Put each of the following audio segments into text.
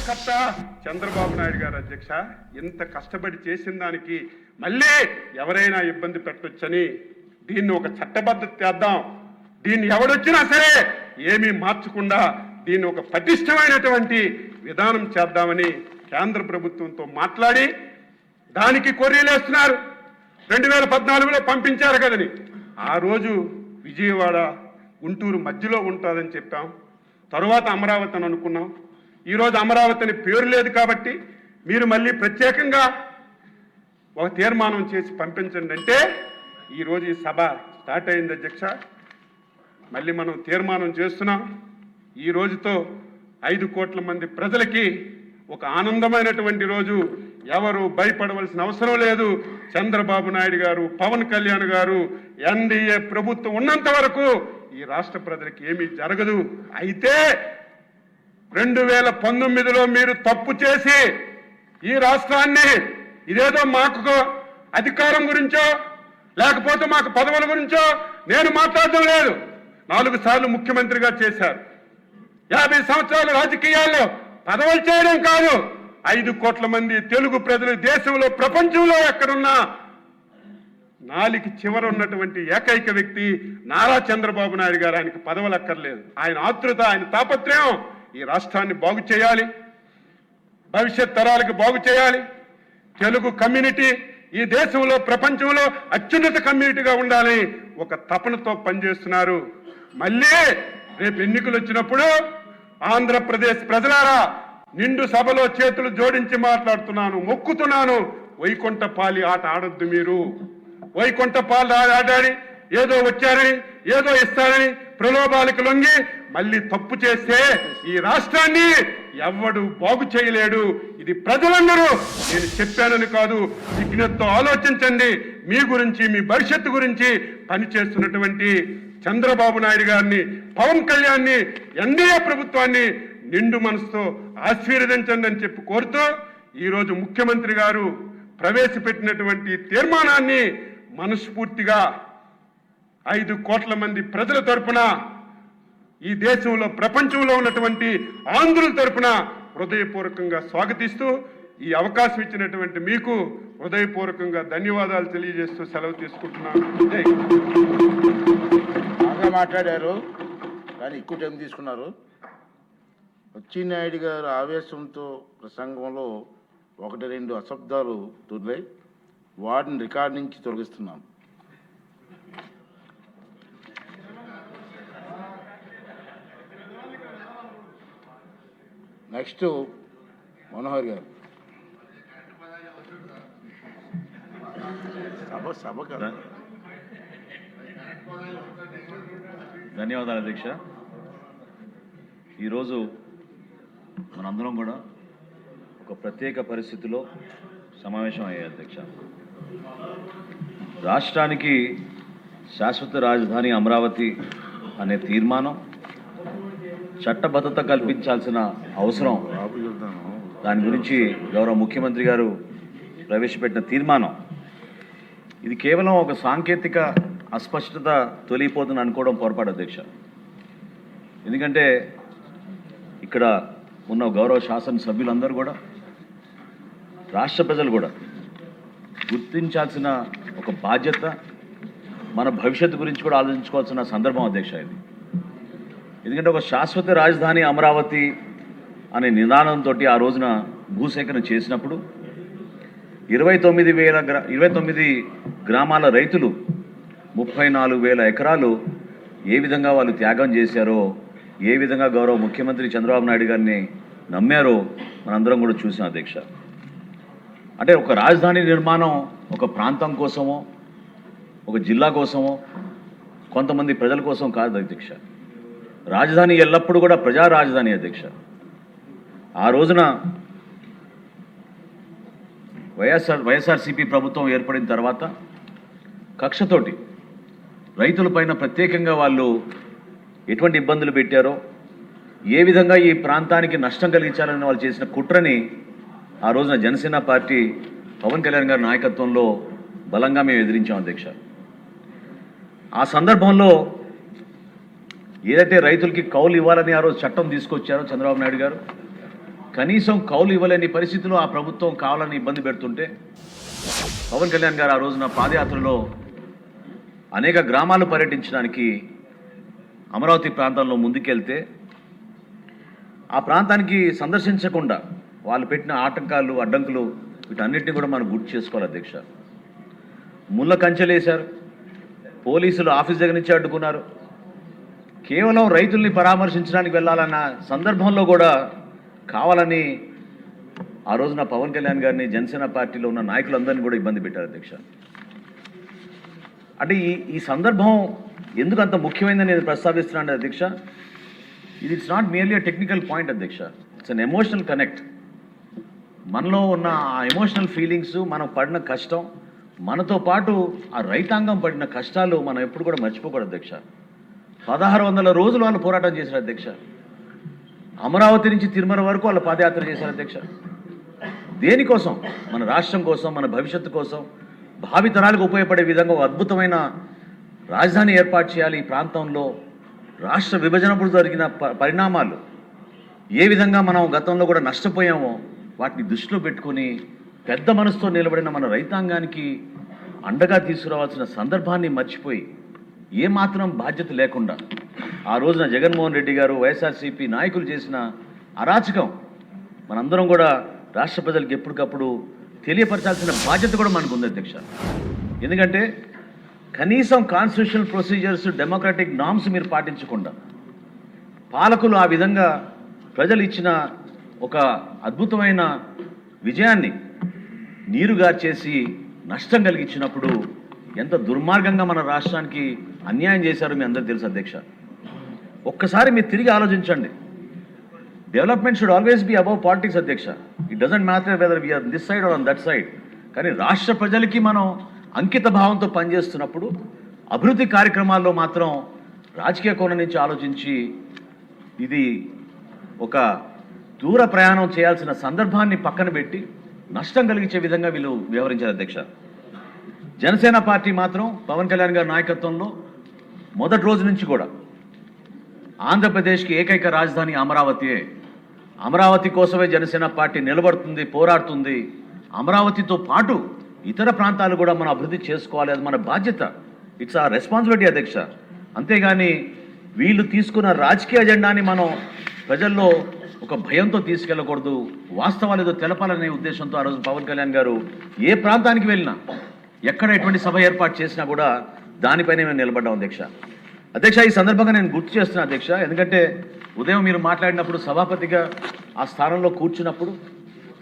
కర్త చంద్రబాబు నాయుడు గారు అధ్యక్ష. ఇంత కష్టపడి చేసిన దానికి మళ్ళీ ఎవరైనా ఇబ్బంది పెట్టొచ్చని దీన్ని ఒక చట్టబద్ధత చేద్దాం, దీన్ని ఎవడొచ్చినా సరే ఏమీ మార్చకుండా దీన్ని ఒక పటిష్టమైనటువంటి విధానం చేద్దామని కేంద్ర ప్రభుత్వంతో మాట్లాడి దానికి కొర్రీలేస్తున్నారు. 2014లో పంపించారు కదని. ఆ రోజు విజయవాడ గుంటూరు మధ్యలో ఉంటుందని చెప్పాం. తరువాత అమరావతి అని అనుకున్నాం. ఈరోజు అమరావతి అని పేరు లేదు కాబట్టి మీరు మళ్ళీ ప్రత్యేకంగా ఒక తీర్మానం చేసి పంపించండి అంటే ఈరోజు ఈ సభ స్టార్ట్ అయింది అధ్యక్ష. మళ్ళీ మనం తీర్మానం చేస్తున్నాం. ఈ రోజుతో 5 కోట్ల మంది ప్రజలకి ఒక ఆనందమైనటువంటి రోజు. ఎవరు భయపడవలసిన అవసరం లేదు. చంద్రబాబు నాయుడు గారు, పవన్ కళ్యాణ్ గారు, ఎన్డీఏ ప్రభుత్వం ఉన్నంత వరకు ఈ రాష్ట్ర ప్రజలకు ఏమీ జరగదు. అయితే 2019లో మీరు తప్పు చేసి ఈ రాష్ట్రాన్ని ఇదేదో మాకు అధికారం గురించో లేకపోతే మాకు పదవుల గురించో నేను మాట్లాడడం లేదు. 4 సార్లు ముఖ్యమంత్రిగా చేశారు. 50 సంవత్సరాల రాజకీయాల్లో పదవులు చేయడం కాదు. 5 కోట్ల మంది తెలుగు ప్రజలు దేశంలో ప్రపంచంలో ఎక్కడున్నా నాలికి చివర ఉన్నటువంటి ఏకైక వ్యక్తి నారా చంద్రబాబు నాయుడు గారు. ఆయనకు పదవులు అక్కర్లేదు. ఆయన ఆతృత, ఆయన తాపత్రయం ఈ రాష్ట్రాన్ని బాగు చేయాలి, భవిష్యత్ తరాలకు బాగు చేయాలి. తెలుగు కమ్యూనిటీ ఈ దేశంలో ప్రపంచంలో అత్యున్నత కమ్యూనిటీగా ఉండాలి ఒక తపనతో పనిచేస్తున్నారు. మళ్ళీ రేపు ఎన్నికలు వచ్చినప్పుడు ఆంధ్రప్రదేశ్ ప్రజలారా నిండు సభలో చేతులు జోడించి మాట్లాడుతున్నాను, మొక్కుతున్నాను. వైకుంఠపాలి ఆట ఆడొద్దు. మీరు వైకుంఠపాలి ఆడాడి ఏదో వచ్చారని ఏదో ఇస్తారని ప్రలోభాలకు లొంగి మళ్ళీ తప్పు చేస్తే ఈ రాష్ట్రాన్ని ఎవడు బాగు చేయలేడు. ఇది ప్రజలందరూ నేను చెప్పానని కాదు, విజ్ఞతతో ఆలోచించండి. మీ గురించి, మీ భవిష్యత్తు గురించి పనిచేస్తున్నటువంటి చంద్రబాబు నాయుడు గారిని, పవన్ కళ్యాణ్ని, ఎన్డీఏ ప్రభుత్వాన్ని నిండు మనసుతో ఆశీర్వదించండి అని చెప్పి కోరుతూ ఈరోజు ముఖ్యమంత్రి గారు ప్రవేశపెట్టినటువంటి తీర్మానాన్ని మనస్ఫూర్తిగా 5 కోట్ల మంది ప్రజల తరపున, ఈ దేశంలో ప్రపంచంలో ఉన్నటువంటి ఆంధ్రుల తరపున హృదయపూర్వకంగా స్వాగతిస్తూ ఈ అవకాశం ఇచ్చినటువంటి మీకు హృదయపూర్వకంగా ధన్యవాదాలు తెలియజేస్తూ సెలవు తీసుకుంటున్నాను. బాగా మాట్లాడారు కానీ ఎక్కువ టైం తీసుకున్నారు. అచ్చెన్నాయుడు గారు ఆవేశంతో ప్రసంగంలో 1-2 అశబ్దాలు దొర్లాయి. వాటిని రికార్డు నుంచి తొలగిస్తున్నాం. నెక్స్ట్ మనోహర్ గారు. సభ కదా. ధన్యవాదాలు అధ్యక్ష. ఈరోజు మనందరం కూడా ఒక ప్రత్యేక పరిస్థితిలో సమావేశం అయ్యాయి అధ్యక్ష. రాష్ట్రానికి శాశ్వత రాజధాని అమరావతి అనే తీర్మానం, చట్టబద్ధత కల్పించాల్సిన అవసరం, దాని గురించి గౌరవ ముఖ్యమంత్రి గారు ప్రవేశపెట్టిన తీర్మానం, ఇది కేవలం ఒక సాంకేతిక అస్పష్టత తొలిగిపోతుంది అనుకోవడం పొరపాటు అధ్యక్ష. ఎందుకంటే ఇక్కడ ఉన్న గౌరవ శాసనసభ్యులందరూ కూడా, రాష్ట్ర ప్రజలు కూడా గుర్తించాల్సిన ఒక బాధ్యత, మన భవిష్యత్తు గురించి కూడా ఆలోచించుకోవాల్సిన సందర్భం అధ్యక్ష ఇది. ఎందుకంటే ఒక శాశ్వత రాజధాని అమరావతి అనే నిదానంతో ఆ రోజున భూసేకరణ చేసినప్పుడు 29 గ్రామాల రైతులు 34,000 ఎకరాలు ఏ విధంగా వాళ్ళు త్యాగం చేశారో, ఏ విధంగా గౌరవ ముఖ్యమంత్రి చంద్రబాబు నాయుడు గారిని నమ్మారో మనందరం కూడా చూసాం అధ్యక్ష. అంటే ఒక రాజధాని నిర్మాణం ఒక ప్రాంతం కోసమో, ఒక జిల్లా కోసమో, కొంతమంది ప్రజల కోసం కాదు అధ్యక్ష. రాజధాని ఎల్లప్పుడూ కూడా ప్రజా రాజధాని అధ్యక్ష. ఆ రోజున వైఎస్ఆర్సీపీ ప్రభుత్వం ఏర్పడిన తర్వాత కక్షతోటి రైతులపైన ప్రత్యేకంగా వాళ్ళు ఎటువంటి ఇబ్బందులు పెట్టారో, ఏ విధంగా ఈ ప్రాంతానికి నష్టం కలిగించాలని వాళ్ళు చేసిన కుట్రని ఆ రోజున జనసేన పార్టీ పవన్ కళ్యాణ్ గారి నాయకత్వంలో బలంగా మేము ఎదిరించాం అధ్యక్ష. ఆ సందర్భంలో ఏదైతే రైతులకి కౌలు ఇవ్వాలని ఆ రోజు చట్టం తీసుకొచ్చారో చంద్రబాబు నాయుడు గారు, కనీసం కౌలు ఇవ్వలేని పరిస్థితిలో ఆ ప్రభుత్వం కావాలని ఇబ్బంది పెడుతుంటే పవన్ కళ్యాణ్ గారు ఆ రోజున పాదయాత్రలో అనేక గ్రామాలు పర్యటించడానికి అమరావతి ప్రాంతంలో ముందుకెళ్తే ఆ ప్రాంతానికి సందర్శించకుండా వాళ్ళు పెట్టిన ఆటంకాలు అడ్డంకులు వీటన్నిటిని కూడా మనం గుర్తు చేసుకోవాలి అధ్యక్ష. ముళ్ళ కంచెలేశారు, పోలీసులు ఆఫీస్ దగ్గర నుంచి అడ్డుకున్నారు. కేవలం రైతుల్ని పరామర్శించడానికి వెళ్ళాలన్న సందర్భంలో కూడా కావాలని ఆ రోజున పవన్ కళ్యాణ్ గారిని జనసేన పార్టీలో ఉన్న నాయకులందరినీ కూడా ఇబ్బంది పెట్టారు అధ్యక్ష. అంటే ఈ సందర్భం ఎందుకు అంత ముఖ్యమైనదని నేను ప్రస్తావిస్తున్నాను అధ్యక్ష. It's not merely a technical point అధ్యక్ష, ఇట్స్ అన్ ఎమోషనల్ కనెక్ట్. మనలో ఉన్న ఆ ఎమోషనల్ ఫీలింగ్స్, మనం పడిన కష్టం, మనతో పాటు ఆ రైతాంగం పడిన కష్టాలు మనం ఎప్పుడు కూడా మర్చిపోకూడదు అధ్యక్ష. 1600 రోజులు వాళ్ళు పోరాటం చేశారు అధ్యక్ష. అమరావతి నుంచి తిరుమల వరకు వాళ్ళు పాదయాత్ర చేశారు అధ్యక్ష. దేనికోసం? మన రాష్ట్రం కోసం, మన భవిష్యత్తు కోసం, భావితరాలకు ఉపయోగపడే విధంగా ఒక అద్భుతమైన రాజధాని ఏర్పాటు చేయాలి ఈ ప్రాంతంలో. రాష్ట్ర విభజనప్పుడు జరిగిన పరిణామాలు ఏ విధంగా మనం గతంలో కూడా నష్టపోయామో వాటిని దృష్టిలో పెట్టుకుని పెద్ద మనసుతో నిలబడిన మన రైతాంగానికి అండగా తీసుకురావాల్సిన సందర్భాన్ని మర్చిపోయి ఏమాత్రం బాధ్యత లేకుండా ఆ రోజున జగన్మోహన్ రెడ్డి గారు, వైఎస్ఆర్సీపీ నాయకులు చేసిన అరాచకం మనందరం కూడా రాష్ట్ర ప్రజలకు ఎప్పటికప్పుడు తెలియపరచాల్సిన బాధ్యత కూడా మనకు ఉంది అధ్యక్ష. ఎందుకంటే కనీసం కాన్స్టిట్యూషనల్ ప్రొసీజర్స్, డెమోక్రాటిక్ నామ్స్ మీరు పాటించకుండా పాలకులు ఆ విధంగా ప్రజలు ఇచ్చిన ఒక అద్భుతమైన విజయాన్ని నీరుగార్చేసి నష్టం కలిగించినప్పుడు ఎంత దుర్మార్గంగా మన రాష్ట్రానికి అన్యాయం చేశారో మీ అందరికీ తెలుసు అధ్యక్ష. ఒక్కసారి మీరు తిరిగి ఆలోచించండి. Development should always be above politics అధ్యక్ష. It doesn't matter whether we are this side or on that side. కానీ రాష్ట్ర ప్రజలకి మనం అంకిత భావంతో పనిచేస్తున్నప్పుడు అభివృద్ధి కార్యక్రమాల్లో మాత్రం రాజకీయ కోణం నుంచి ఆలోచించి ఇది ఒక దూర ప్రయాణం చేయాల్సిన సందర్భాన్ని పక్కన పెట్టి నష్టం కలిగించే విధంగా వీళ్ళు వ్యవహరించారు అధ్యక్ష. జనసేన పార్టీ మాత్రం పవన్ కళ్యాణ్ గారి నాయకత్వంలో మొదటి రోజు నుంచి కూడా ఆంధ్రప్రదేశ్కి ఏకైక రాజధాని అమరావతియే. అమరావతి కోసమే జనసేన పార్టీ నిలబడుతుంది, పోరాడుతుంది. అమరావతితో పాటు ఇతర ప్రాంతాలు కూడా మనం అభివృద్ధి చేసుకోవాలి, అది మన బాధ్యత. ఇట్స్ ఆ రెస్పాన్సిబిలిటీ అధ్యక్ష. అంతేగాని వీళ్ళు తీసుకున్న రాజకీయ అజెండాని మనం ప్రజల్లో ఒక భయంతో తీసుకెళ్ళకూడదు. వాస్తవాలు ఏదో తెలపాలనే ఉద్దేశంతో ఆ రోజు పవన్ కళ్యాణ్ గారు ఏ ప్రాంతానికి వెళ్ళినా, ఎక్కడ ఎటువంటి సభ ఏర్పాటు చేసినా కూడా దానిపైనే మేము నిలబడ్డాం అధ్యక్ష. అధ్యక్ష, ఈ సందర్భంగా నేను గుర్తు చేస్తున్నా అధ్యక్ష, ఎందుకంటే ఉదయం మీరు మాట్లాడినప్పుడు సభాపతిగా ఆ స్థానంలో కూర్చున్నప్పుడు,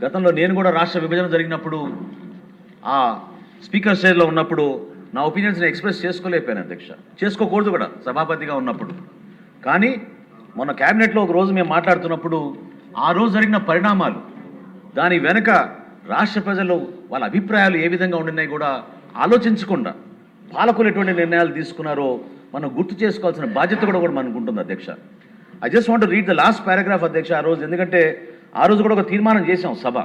గతంలో నేను కూడా రాష్ట్ర విభజన జరిగినప్పుడు ఆ స్పీకర్ స్టేజ్లో ఉన్నప్పుడు నా ఒపీనియన్స్ని ఎక్స్ప్రెస్ చేసుకోలేకపోయాను అధ్యక్ష. చేసుకోకూడదు కూడా సభాపతిగా ఉన్నప్పుడు. కానీ మొన్న క్యాబినెట్లో ఒక రోజు మేము మాట్లాడుతున్నప్పుడు ఆ రోజు జరిగిన పరిణామాలు, దాని వెనుక రాష్ట్ర ప్రజలు వాళ్ళ అభిప్రాయాలు ఏ విధంగా ఉండినాయి కూడా ఆలోచించకుండా పాలకులు ఎటువంటి నిర్ణయాలు తీసుకున్నారో మనం గుర్తు చేసుకోవాల్సిన బాధ్యత కూడా మనకు ఉంటుంది అధ్యక్ష. I just want to read the last paragraph అధ్యక్ష. ఆ రోజు ఎందుకంటే ఆ రోజు కూడా ఒక తీర్మానం చేశాం సభ.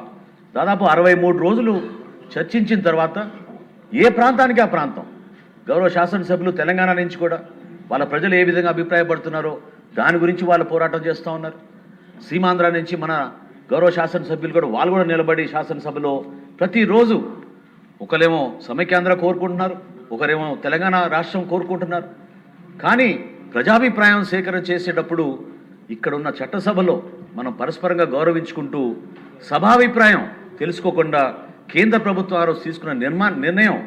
దాదాపు 63 రోజులు చర్చించిన తర్వాత ఏ ప్రాంతానికి ఆ ప్రాంతం గౌరవ శాసనసభ్యులు తెలంగాణ నుంచి కూడా వాళ్ళ ప్రజలు ఏ విధంగా అభిప్రాయపడుతున్నారో దాని గురించి వాళ్ళు పోరాటం చేస్తూ ఉన్నారు. సీమాంధ్ర నుంచి మన గౌరవ శాసనసభ్యులు కూడా వాళ్ళు కూడా నిలబడి శాసనసభలో ప్రతిరోజు ఒకరేమో సమైక్యాంధ్ర కోరుకుంటున్నారు, ఒకరేమో తెలంగాణ రాష్ట్రం కోరుకుంటున్నారు. కానీ ప్రజాభిప్రాయం సేకరణ చేసేటప్పుడు ఇక్కడున్న చట్టసభలో మనం పరస్పరంగా గౌరవించుకుంటూ సభాభిప్రాయం తెలుసుకోకుండా కేంద్ర ప్రభుత్వం ఆ రోజు తీసుకున్న నిర్ణయం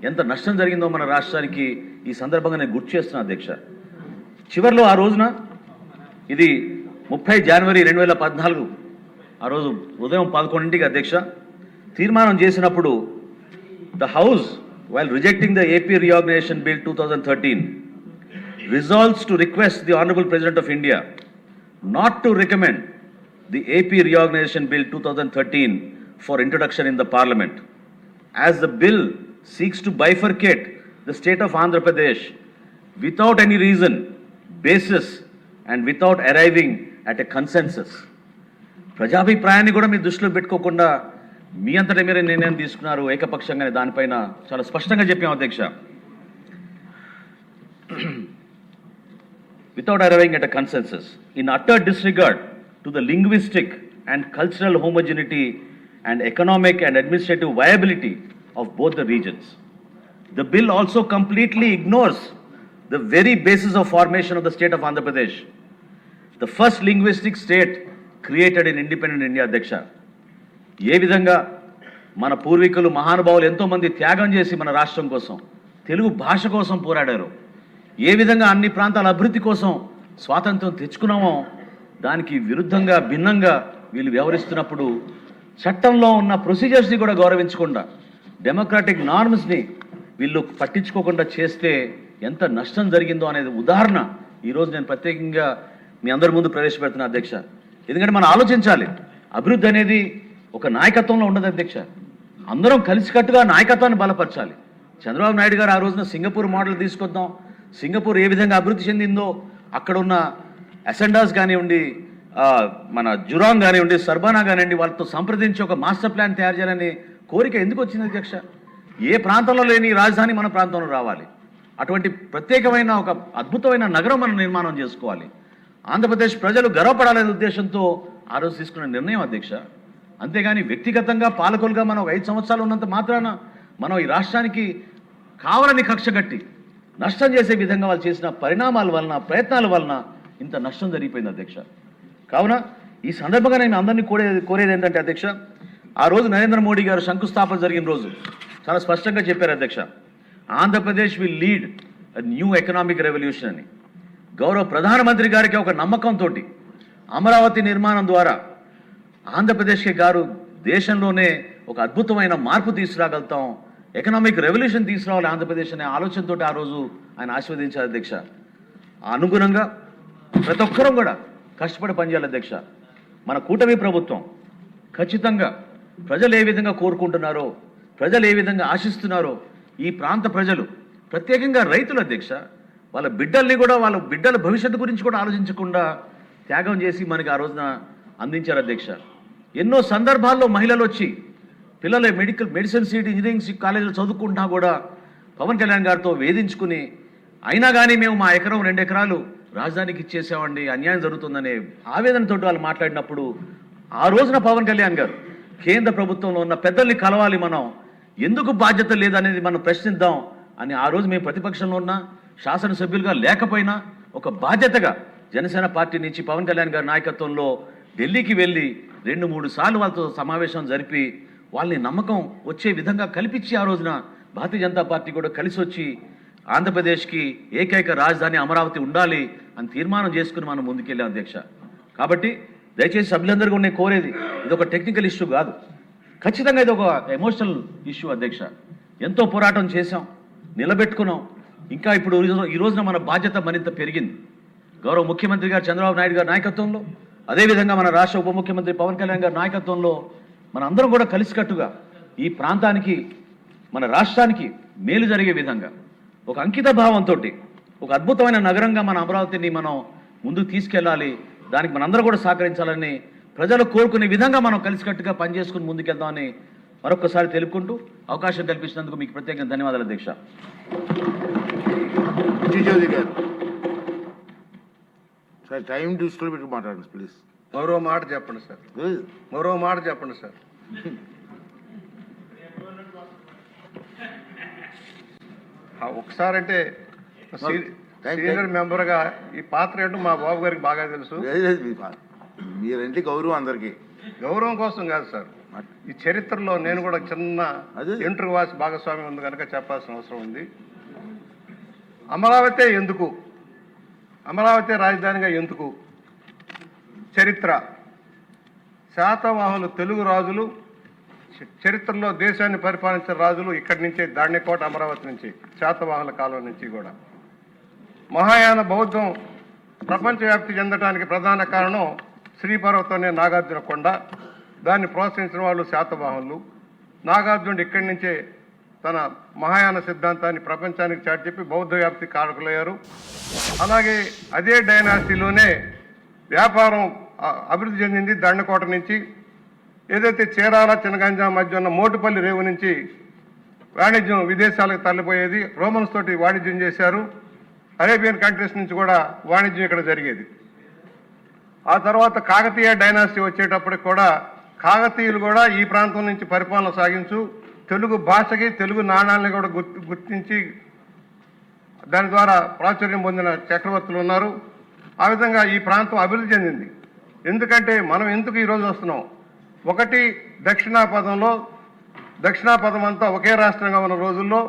ఎంత నష్టం జరిగిందో మన రాష్ట్రానికి ఈ సందర్భంగా నేను గుర్తు చేస్తున్నా అధ్యక్ష. చివరిలో ఆ రోజున ఇది 30 జనవరి 2014 ఆ రోజు ఉదయం 11ంటికి అధ్యక్ష తీర్మానం చేసినప్పుడు the house while rejecting the AP reorganisation bill 2013 resolves to request the Honorable President of India not to recommend the AP Reorganization Bill 2013 for introduction in the Parliament, as the bill seeks to bifurcate the state of Andhra Pradesh without any reason, basis and without arriving at a consensus. ప్రజాభిప్రాయాన్ని కూడా మీరు దృష్టిలో పెట్టుకోకుండా మీ అంతటా మీరే నిర్ణయం తీసుకున్నారు ఏకపక్షంగానే. దానిపైన చాలా స్పష్టంగా చెప్పాం అధ్యక్ష. without arriving at a consensus, in utter disregard to the linguistic and cultural homogeneity and economic and administrative viability of both the regions. The bill also completely ignores the very basis of formation of the state of Andhra Pradesh, the first linguistic state created in independent India, అధ్యక్ష. ఏ విధంగా మన పూర్వీకులు మహానుభావులు ఎంతోమంది త్యాగం చేసి మన రాష్ట్రం కోసం, తెలుగు భాష కోసం పోరాడారు. ఏ విధంగా అన్ని ప్రాంతాల అభివృద్ధి కోసం స్వాతంత్రం తెచ్చుకున్నామో దానికి విరుద్ధంగా భిన్నంగా వీళ్ళు వ్యవహరిస్తున్నప్పుడు చట్టంలో ఉన్న ప్రొసీజర్స్ని కూడా గౌరవించకుండా డెమోక్రాటిక్ నార్మ్స్ని వీళ్ళు పట్టించుకోకుండా చేస్తే ఎంత నష్టం జరిగిందో అనేది ఉదాహరణ ఈరోజు నేను ప్రత్యేకంగా మీ అందరి ముందు ప్రవేశపెడుతున్నా అధ్యక్ష. ఎందుకంటే మనం ఆలోచించాలి, అభివృద్ధి అనేది ఒక నాయకత్వంలో ఉండదు అధ్యక్ష. అందరం కలిసికట్టుగా నాయకత్వాన్ని బలపరచాలి. చంద్రబాబు నాయుడు గారు ఆ రోజున సింగపూర్ మోడల్ తీసుకొద్దాం, సింగపూర్ ఏ విధంగా అభివృద్ధి చెందిందో అక్కడ ఉన్న అసెండాస్ కానివ్వండి, మన జురాంగ్ కానివ్వండి, సర్బానా కానివ్వండి, వాళ్ళతో సంప్రదించి ఒక మాస్టర్ ప్లాన్ తయారు చేయాలనే కోరిక ఎందుకు వచ్చింది అధ్యక్ష? ఏ ప్రాంతంలో లేని రాజధాని మన ప్రాంతంలో రావాలి. అటువంటి ప్రత్యేకమైన ఒక అద్భుతమైన నగరం మనం నిర్మాణం చేసుకోవాలి. ఆంధ్రప్రదేశ్ ప్రజలు గర్వపడాలనే ఉద్దేశంతో ఆ రోజు తీసుకున్న నిర్ణయం అధ్యక్ష. అంతేగాని వ్యక్తిగతంగా పాలకులుగా మనం 5 సంవత్సరాలు ఉన్నంత మాత్రాన మనం ఈ రాష్ట్రానికి కావాలని కక్ష కట్టి నష్టం చేసే విధంగా వాళ్ళు చేసిన పరిణామాల వలన, ప్రయత్నాల వలన ఇంత నష్టం జరిగిపోయింది అధ్యక్ష. కావున ఈ సందర్భంగా నేను అందరినీ కోరేది ఏంటంటే అధ్యక్ష, ఆ రోజు నరేంద్ర మోడీ గారు శంకుస్థాపన జరిగిన రోజు చాలా స్పష్టంగా చెప్పారు అధ్యక్ష, Andhra Pradesh will lead new economic revolution అని. గౌరవ ప్రధానమంత్రి గారికి ఒక నమ్మకంతో అమరావతి నిర్మాణం ద్వారా ఆంధ్రప్రదేశ్కి గారు దేశంలోనే ఒక అద్భుతమైన మార్పు తీసుకురాగలుగుతాం, ఎకనామిక్ రెవల్యూషన్ తీసుకురావాలి ఆంధ్రప్రదేశ్ అనే ఆలోచనతో ఆ రోజు ఆయన ఆశీర్వదించారు అధ్యక్ష. అనుగుణంగా ప్రతి ఒక్కరూ కూడా కష్టపడి పనిచేయాలి అధ్యక్ష. మన కూటమి ప్రభుత్వం ఖచ్చితంగా ప్రజలు ఏ విధంగా కోరుకుంటున్నారో, ప్రజలు ఏ విధంగా ఆశిస్తున్నారో, ఈ ప్రాంత ప్రజలు ప్రత్యేకంగా రైతులు అధ్యక్ష, వాళ్ళ బిడ్డల్ని కూడా, వాళ్ళ బిడ్డల భవిష్యత్తు గురించి కూడా ఆలోచించకుండా త్యాగం చేసి మనకి ఆ రోజున అందించారు అధ్యక్ష. ఎన్నో సందర్భాల్లో మహిళలు వచ్చి పిల్లలు మెడిసిన్ సీట్, ఇంజనీరింగ్ సీట్ కాలేజీలో చదువుకుంటున్నా కూడా పవన్ కళ్యాణ్ గారితో వేధించుకుని అయినా కానీ మేము మా ఎకరం 2 ఎకరాలు రాజధానికి ఇచ్చేసామండి, అన్యాయం జరుగుతుందనే ఆవేదనతో వాళ్ళు మాట్లాడినప్పుడు ఆ రోజున పవన్ కళ్యాణ్ గారు కేంద్ర ప్రభుత్వంలో ఉన్న పెద్దల్ని కలవాలి, మనం ఎందుకు బాధ్యత లేదనేది మనం ప్రశ్నిద్దాం అని ఆ రోజు మేము ప్రతిపక్షంలో ఉన్న శాసనసభ్యులుగా లేకపోయినా ఒక బాధ్యతగా జనసేన పార్టీ నుంచి పవన్ కళ్యాణ్ గారి నాయకత్వంలో ఢిల్లీకి వెళ్ళి 2-3 సార్లు వాళ్ళతో సమావేశం జరిపి వాళ్ళని నమ్మకం వచ్చే విధంగా కల్పించి ఆ రోజున భారతీయ జనతా పార్టీ కూడా కలిసి వచ్చి ఆంధ్రప్రదేశ్కి ఏకైక రాజధాని అమరావతి ఉండాలి అని తీర్మానం చేసుకుని మనం ముందుకెళ్ళాం అధ్యక్ష. కాబట్టి దయచేసి సభ్యులందరూ కూడా నేను కోరేది, ఇది ఒక టెక్నికల్ ఇష్యూ కాదు, ఖచ్చితంగా ఇది ఒక ఎమోషనల్ ఇష్యూ అధ్యక్ష. ఎంతో పోరాటం చేశాం, నిలబెట్టుకున్నాం. ఇంకా ఇప్పుడు ఈ రోజున మన బాధ్యత మరింత పెరిగింది. గౌరవ ముఖ్యమంత్రి గారు చంద్రబాబు నాయుడు గారి నాయకత్వంలో, అదేవిధంగా మన రాష్ట్ర ఉప ముఖ్యమంత్రి పవన్ కళ్యాణ్ గారి నాయకత్వంలో మన అందరం కూడా కలిసికట్టుగా ఈ ప్రాంతానికి, మన రాష్ట్రానికి మేలు జరిగే విధంగా ఒక అంకిత భావంతో ఒక అద్భుతమైన నగరంగా మన అమరావతిని మనం ముందుకు తీసుకెళ్ళాలి. దానికి మనందరూ కూడా సహకరించాలని, ప్రజలు కోరుకునే విధంగా మనం కలిసికట్టుగా పనిచేసుకుని ముందుకెళ్దామని మరొకసారి తెలుపుకుంటూ అవకాశం కల్పించినందుకు మీకు ప్రత్యేకంగా ధన్యవాదాలు అధ్యక్ష. సార్ టైం దృష్టిలో పెట్టి మాట్లాడండి ప్లీజ్. మరో మాట చెప్పండి సార్, మరో మాట చెప్పండి సార్. ఒకసారి అంటే సీనియర్ మెంబర్గా ఈ పాత్ర ఏంటో మా బాబు గారికి బాగా తెలుసు. మీరంటే గౌరవం అందరికీ. గౌరవం కోసం కాదు సార్, ఈ చరిత్రలో నేను కూడా చిన్న ఇంటర్ వాసి భాగస్వామ్యం ఉంది కనుక చెప్పాల్సిన అవసరం ఉంది. అమరావతి ఎందుకు, అమరావతి రాజధానిగా ఎందుకు? చరిత్ర, శాతవాహనులు తెలుగు రాజులు చరిత్రలో దేశాన్ని పరిపాలించిన రాజులు ఇక్కడి నుంచే, దాణ్యకోట అమరావతి నుంచి, శాతవాహనుల కాలం నుంచి కూడా. మహాయాన బౌద్ధం ప్రపంచవ్యాప్తి చెందడానికి ప్రధాన కారణం శ్రీపర్వతం అనే నాగార్జున కొండ. దాన్ని ప్రోత్సహించిన వాళ్ళు శాతవాహనులు. నాగార్జునుడు ఇక్కడి నుంచే తన మహాయాన సిద్ధాంతాన్ని ప్రపంచానికి చాటి చెప్పి బౌద్ధ వ్యాప్తి కారకులయ్యారు. అలాగే అదే డైనాసిటీలోనే వ్యాపారం అభివృద్ధి చెందింది. దండకోట నుంచి ఏదైతే చీరాల చిన్నగంజాం మధ్య ఉన్న మోటుపల్లి రేవు నుంచి వాణిజ్యం విదేశాలకు తరలిపోయేది. రోమన్స్ తోటి వాణిజ్యం చేశారు. అరేబియన్ కంట్రీస్ నుంచి కూడా వాణిజ్యం ఇక్కడ జరిగేది. ఆ తర్వాత కాకతీయ డైనాసిటీ వచ్చేటప్పటికి కూడా కాకతీయులు కూడా ఈ ప్రాంతం నుంచి పరిపాలన సాగించు తెలుగు భాషకి తెలుగు నాణాలని కూడా గుర్తించి దాని ద్వారా ప్రాచుర్యం పొందిన చక్రవర్తులు ఉన్నారు. ఆ విధంగా ఈ ప్రాంతం అభివృద్ధి చెందింది. ఎందుకంటే మనం ఎందుకు ఈరోజు వస్తున్నాం, ఒకటి దక్షిణాపథం అంతా ఒకే రాష్ట్రంగా ఉన్న రోజుల్లో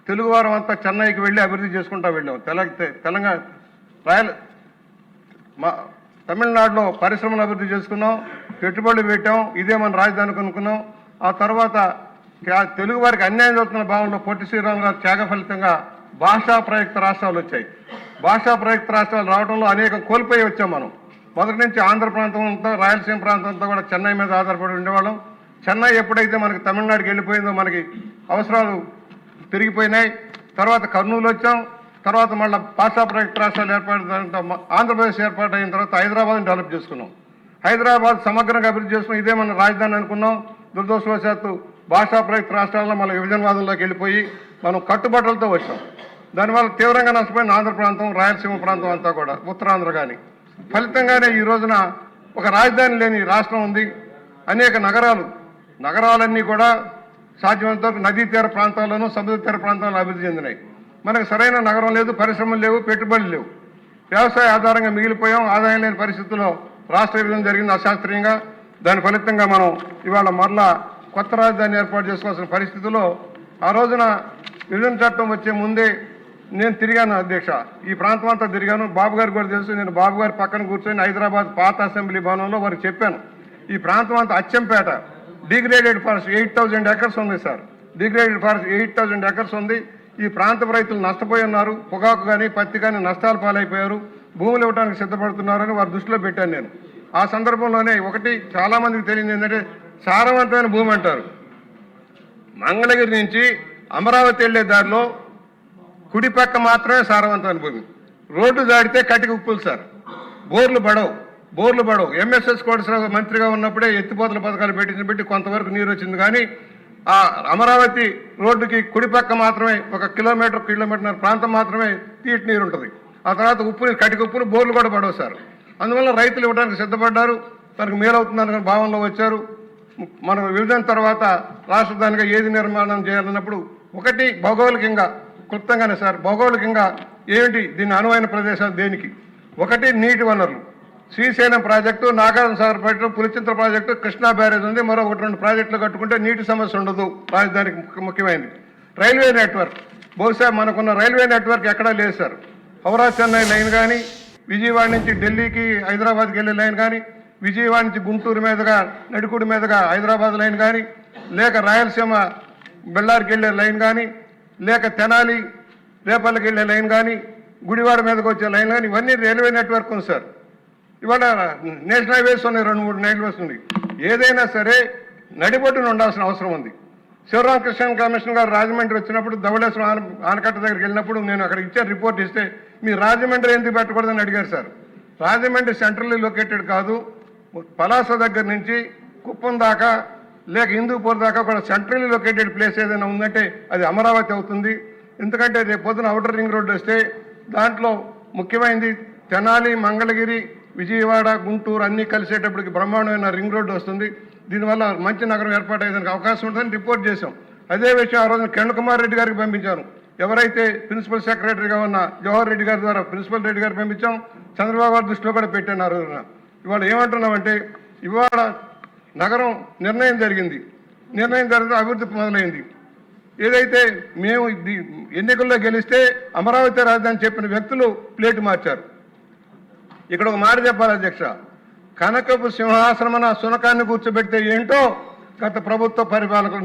తెలుగువారం అంతా చెన్నైకి వెళ్ళి అభివృద్ధి చేసుకుంటూ వెళ్ళాం. తెలంగాణ తమిళనాడులో పరిశ్రమలు అభివృద్ధి చేసుకున్నాం, పెట్టుబడులు పెట్టాం, ఇదే మన రాజధానికి అనుకున్నాం. ఆ తర్వాత తెలుగు వారికి అన్యాయం జరుగుతున్న భావంలో పొట్టి శ్రీరామ్ గారు త్యాగ ఫలితంగా భాషా ప్రయుక్త రాష్ట్రాలు వచ్చాయి. భాషా ప్రయుక్త రాష్ట్రాలు రావడంలో అనేకం కోల్పోయి వచ్చాం. మనం మొదటి నుంచి ఆంధ్ర ప్రాంతం అంతా, రాయలసీమ ప్రాంతం అంతా కూడా చెన్నై మీద ఆధారపడి ఉండేవాళ్ళం. చెన్నై ఎప్పుడైతే మనకి తమిళనాడుకి వెళ్ళిపోయిందో మనకి అవసరాలు పెరిగిపోయినాయి. తర్వాత కర్నూలు వచ్చాం. తర్వాత మళ్ళీ భాషా ప్రయుక్త రాష్ట్రాలు ఏర్పడిన ఆంధ్రప్రదేశ్ ఏర్పాటైన తర్వాత హైదరాబాద్ని డెవలప్ చేసుకున్నాం. హైదరాబాద్ సమగ్రంగా అభివృద్ధి చేసుకున్నాం, ఇదే మన రాజధాని అనుకున్నాం. దురదృష్టవశాత్తు భాషా ప్రయుక్త రాష్ట్రాల్లో మన విభజనవాదంలోకి వెళ్ళిపోయి మనం కట్టుబట్టలతో వచ్చాం. దానివల్ల తీవ్రంగా నష్టపోయిన ఆంధ్ర ప్రాంతం, రాయలసీమ ప్రాంతం అంతా కూడా, ఉత్తరాంధ్ర కానీ. ఫలితంగానే ఈ రోజున ఒక రాజధాని లేని రాష్ట్రం ఉంది. అనేక నగరాలన్నీ కూడా సాధ్యమైనంత వరకు నదీ తీర ప్రాంతాల్లోనూ సముద్ర తీర ప్రాంతాల్లో అభివృద్ధి చెందినాయి. మనకు సరైన నగరం లేదు, పరిశ్రమలు లేవు, పెట్టుబడులు లేవు. వ్యవసాయ ఆధారంగా మిగిలిపోయాం. ఆదాయం లేని పరిస్థితుల్లో రాష్ట్ర విభజన జరిగింది అశాస్త్రీయంగా. దాని ఫలితంగా మనం ఇవాళ మరలా కొత్త రాజధాని ఏర్పాటు చేసుకోవాల్సిన పరిస్థితుల్లో ఆ రోజున విభజన చట్టం వచ్చే ముందే నేను తిరిగాను అధ్యక్ష. ఈ ప్రాంతం అంతా తిరిగాను. బాబు గారికి కూడా తెలుసు. నేను బాబు గారి పక్కన కూర్చొని హైదరాబాద్ పాత అసెంబ్లీ భవనంలో వారికి చెప్పాను, ఈ ప్రాంతం అంతా అచ్చంపేట డిగ్రేడెడ్ ఫారెస్ట్ 8,000 ఎకర్స్ ఉంది సార్. డిగ్రేడెడ్ ఫారెస్ట్ 8,000 ఎకర్స్ ఉంది. ఈ ప్రాంత రైతులు నష్టపోయి ఉన్నారు. పొగాకు కానీ పత్తి కానీ నష్టాలు పాలైపోయారు. భూములు ఇవ్వడానికి సిద్ధపడుతున్నారని వారి దృష్టిలో పెట్టాను నేను. ఆ సందర్భంలోనే ఒకటి చాలా మందికి తెలియదు ఏంటంటే, సారవంతమైన భూమి అంటారు. మంగళగిరి నుంచి అమరావతి వెళ్లే దారిలో కుడి పక్క మాత్రమే సారవంతమైన భూమి. రోడ్డు దాడితే కటిక ఉప్పులు సార్. బోర్లు పడవు. ఎంఎస్ఎస్ కోటేశ్వరరావు మంత్రిగా ఉన్నప్పుడే ఎత్తిపోతల పథకాలు పెట్టి కొంతవరకు నీరు వచ్చింది. కానీ ఆ అమరావతి రోడ్డుకి కుడి పక్క మాత్రమే 1 కిలోమీటర్ ప్రాంతం మాత్రమే తీటి నీరు ఉంటుంది. ఆ తర్వాత కటిక ఉప్పులు, బోర్లు కూడా పడవు సార్. అందువల్ల రైతులు ఇవ్వడానికి సిద్ధపడ్డారు. తనకు మేలవుతుందన్న భావనలో వచ్చారు. మన విభజన తర్వాత రాష్ట్రధానిగా ఏది నిర్మాణం చేయాలన్నప్పుడు ఒకటి భౌగోళికంగా క్లుప్తంగానే సార్, భౌగోళికంగా ఏమిటి దీని అనువైన ప్రదేశాలు దేనికి? ఒకటి నీటి వనరులు, Srisailam project, Nagarjuna Sagar project, Pulichintala project, Krishna barrage ఉంది. మరో 1-2 ప్రాజెక్టులు కట్టుకుంటే నీటి సమస్య ఉండదు. రాజధానికి ముఖ్యమైనది రైల్వే నెట్వర్క్. బహుశా మనకున్న రైల్వే నెట్వర్క్ ఎక్కడా లేదు సార్. హౌరా చెన్నై లైన్ కానీ, విజయవాడ నుంచి ఢిల్లీకి హైదరాబాద్కి వెళ్ళే లైన్ కానీ, విజయవాడ నుంచి గుంటూరు మీదుగా నడికూడి మీదుగా హైదరాబాద్ లైన్ కానీ, లేక రాయలసీమ బెల్లారికి వెళ్ళే లైన్ కానీ, లేక తెనాలి రేపల్లికి వెళ్ళే లైన్ కానీ, గుడివాడ మీదకి వచ్చే లైన్ కానీ, ఇవన్నీ రైల్వే నెట్వర్క్ ఉంది సార్. ఇవాళ నేషనల్ హైవేస్ ఉన్నాయి, 2-3 హైవేస్ ఉంది. ఏదైనా సరే నడిబొడ్డున ఉండాల్సిన అవసరం ఉంది. శివరామకృష్ణ కమిషన్ గారు రాజమండ్రి వచ్చినప్పుడు ధవళేశ్వరం ఆనకట్ట దగ్గరికి వెళ్ళినప్పుడు నేను అక్కడ ఇచ్చే రిపోర్ట్ ఇస్తే, మీ రాజమండ్రి ఎందుకు పెట్టకూడదని అడిగారు సార్. రాజమండ్రి సెంట్రల్లీ లొకేటెడ్ కాదు. పలాస దగ్గర నుంచి కుప్పం దాకా లేక హిందూపూర్ దాకా కూడా సెంట్రల్లీ లొకేటెడ్ ప్లేస్ ఏదైనా ఉందంటే అది అమరావతి అవుతుంది. ఎందుకంటే రేపు పొద్దున అవుటర్ రింగ్ రోడ్డు వస్తే దాంట్లో ముఖ్యమైనది తెనాలి, మంగళగిరి, విజయవాడ, గుంటూరు అన్నీ కలిసేటప్పటికి బ్రహ్మాండమైన రింగ్ రోడ్డు వస్తుంది. దీనివల్ల మంచి నగరం ఏర్పాటయ్యేదానికి అవకాశం ఉంటుందని రిపోర్ట్ చేశాం. అదే విషయం ఆ రోజున కిరణ్ కుమార్ రెడ్డి గారికి పంపించాను. ఎవరైతే ప్రిన్సిపల్ సెక్రటరీగా ఉన్న జవహర్ రెడ్డి గారి ద్వారా ప్రిన్సిపల్ రెడ్డి గారు పంపించాం. చంద్రబాబు గారి దృష్టిలో కూడా పెట్టాను ఆ రోజున. ఇవాళ ఏమంటున్నామంటే, ఇవాళ నగరం నిర్ణయం జరిగింది అభివృద్ధి మొదలైంది. ఏదైతే మేము ఎన్నికల్లో గెలిస్తే అమరావతి రాజధాని చెప్పిన వ్యక్తులు ప్లేటు మార్చారు. ఇక్కడ ఒక మాట చెప్పాలి అధ్యక్ష, కనకపు సింహాసనమున సునకాన్ని కూర్చోబెడితే ఏంటో గత ప్రభుత్వ పరిపాలకులు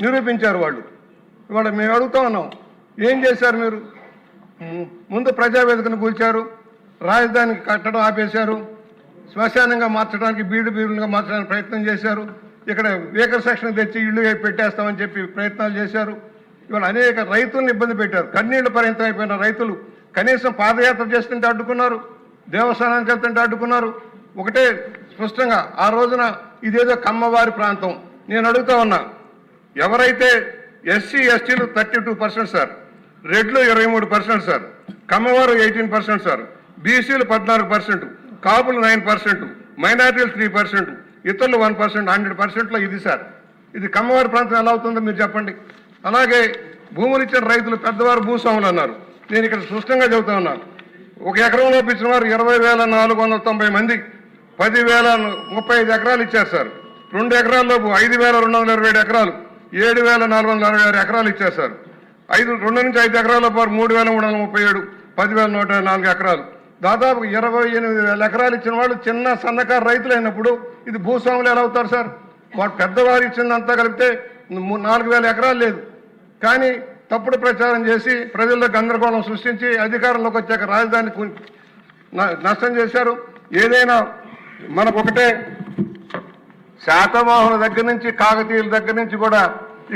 నిరూపించారు వాళ్ళు. ఇవాళ మేము అడుగుతా ఉన్నాం, ఏం చేశారు మీరు? ముందు ప్రజావేదికను కూల్చారు, రాజధానికి కట్టడం ఆపేశారు, శ్మశానంగా మార్చడానికి బీడుగా మార్చడానికి ప్రయత్నం చేశారు. ఇక్కడ వేకర్ సెక్షన్ తెచ్చి ఇళ్ళు పెట్టేస్తామని చెప్పి ప్రయత్నాలు చేశారు. ఇవాళ అనేక రైతులను ఇబ్బంది పెట్టారు. కన్నీళ్లు పరిమితం అయిపోయిన రైతులు కనీసం పాదయాత్ర చేస్తుంటే అడ్డుకున్నారు, దేవస్థానానికి వెళ్తుంటే అడ్డుకున్నారు. ఒకటే స్పష్టంగా ఆ రోజున ఇదేదో కమ్మవారి ప్రాంతం. నేను అడుగుతా ఉన్నా, ఎవరైతే ఎస్సీ ఎస్టీలు 32% సార్, రెడ్లు 23% సార్, కమ్మవారు 18% సార్, బీసీలు 14%, కాపులు 9%, మైనారిటీలు 3%, ఇతరులు 1%, 100%లో ఇది సార్. ఇది కమ్మవారి ప్రాంతం ఎలా అవుతుందో మీరు చెప్పండి. అలాగే భూములు ఇచ్చిన రైతులు పెద్దవారు భూస్వాములు అన్నారు. నేను ఇక్కడ స్పష్టంగా చెబుతా ఉన్నాను. 1 ఎకరంలో ఇచ్చిన వారు 20,490 మంది 10,035 ఎకరాలు ఇచ్చారు సార్. 2 ఎకరాల్లో 5,227 ఎకరాలు 7,466 ఎకరాలు ఇచ్చారు సార్. 2 నుంచి 5 ఎకరాల పాటు 3,337, 10,104 ఎకరాలు, దాదాపు 28,000 ఎకరాలు ఇచ్చిన వాళ్ళు చిన్న సన్నకారు రైతులు అయినప్పుడు ఇది భూస్వాములు ఎలా అవుతారు సార్? వాడు పెద్దవారు ఇచ్చిందంతా కలిపితే 4,000 ఎకరాలు లేదు. కానీ తప్పుడు ప్రచారం చేసి ప్రజల్లో గందరగోళం సృష్టించి అధికారంలోకి వచ్చాక రాజధాని నష్టం చేశారు. ఏదైనా మనకు ఒకటే, శాతవాహనుల దగ్గర నుంచి కాకతీయుల దగ్గర నుంచి కూడా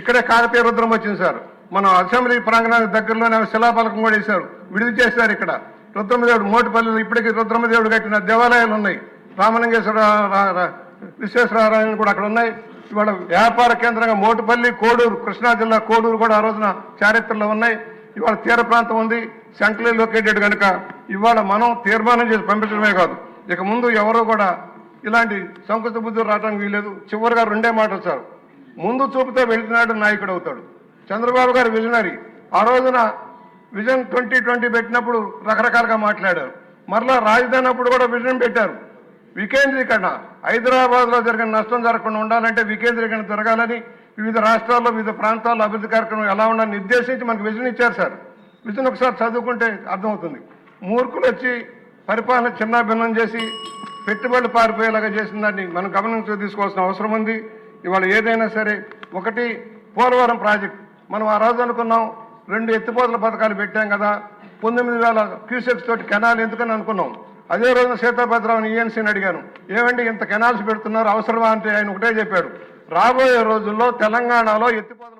ఇక్కడే కాకతీయ రుద్రం వచ్చింది సార్. మనం అసెంబ్లీ ప్రాంగణానికి దగ్గరలోనే శిలాఫలకం కూడా వేశారు, విడుదల చేశారు. ఇక్కడ రుద్రమదేవుడు మోటిపల్లిలో ఇప్పటికీ రుద్రమదేవుడు కట్టిన దేవాలయాలు ఉన్నాయి. రామలింగేశ్వర విశ్వేశ్వరరాయలు కూడా అక్కడ ఉన్నాయి. ఇవాళ వ్యాపార కేంద్రంగా మోటుపల్లి, కోడూరు, కృష్ణా జిల్లా కోడూరు కూడా ఆ రోజున చారిత్రలో ఉన్నాయి. ఇవాళ తీర ప్రాంతం ఉంది, సెంట్రల్ లొకేటెడ్ కనుక ఇవాళ మనం తీర్మానం చేసి పంపించడమే కాదు, ఇక ముందు ఎవరో కూడా ఇలాంటి సంకుచిత బుద్ధులు రావడానికి వీలేదు. చివరిగా 2 మాటలు సార్. ముందు చూపుతో వెళ్తున్నాడు నాయకుడు అవుతాడు. చంద్రబాబు గారు విజనరీ. ఆ రోజున విజన్ 2020 పెట్టినప్పుడు రకరకాలుగా మాట్లాడారు. మరలా రాజధాని అప్పుడు కూడా విజన్ పెట్టారు. వికేంద్రీకరణ, హైదరాబాద్లో జరిగిన నష్టం జరగకుండా ఉండాలంటే వికేంద్రీకరణ జరగాలని వివిధ రాష్ట్రాల్లో వివిధ ప్రాంతాల్లో అభివృద్ధి కార్యక్రమం ఎలా ఉండాలని నిర్దేశించి మనకు విజన్ ఇచ్చారు సార్. విజన్ ఒకసారి చదువుకుంటే అర్థమవుతుంది. మూర్ఖులు వచ్చి పరిపాలన చిన్నాభిన్నం చేసి పెట్టుబడులు పారిపోయేలాగా చేసిన దాన్ని మనం గమనించి తీసుకోవాల్సిన అవసరం ఉంది. ఇవాళ ఏదైనా సరే, ఒకటి పోలవరం ప్రాజెక్ట్ మనం ఆ రోజు అనుకున్నాం 2 ఎత్తిపోతల పథకాలు పెట్టాం కదా, 19,000 క్యూసెక్స్ తోటి కెనాల్ ఎందుకని అనుకున్నాం. అదే రోజున సీతాభద్రావుని ఈఎన్సీని అడిగాను, ఏమండి ఇంత కెనాల్స్ పెడుతున్నారు అవసరమా అంటే ఆయన ఒకటే చెప్పాడు, రాబోయే రోజుల్లో తెలంగాణలో ఎత్తిపోతల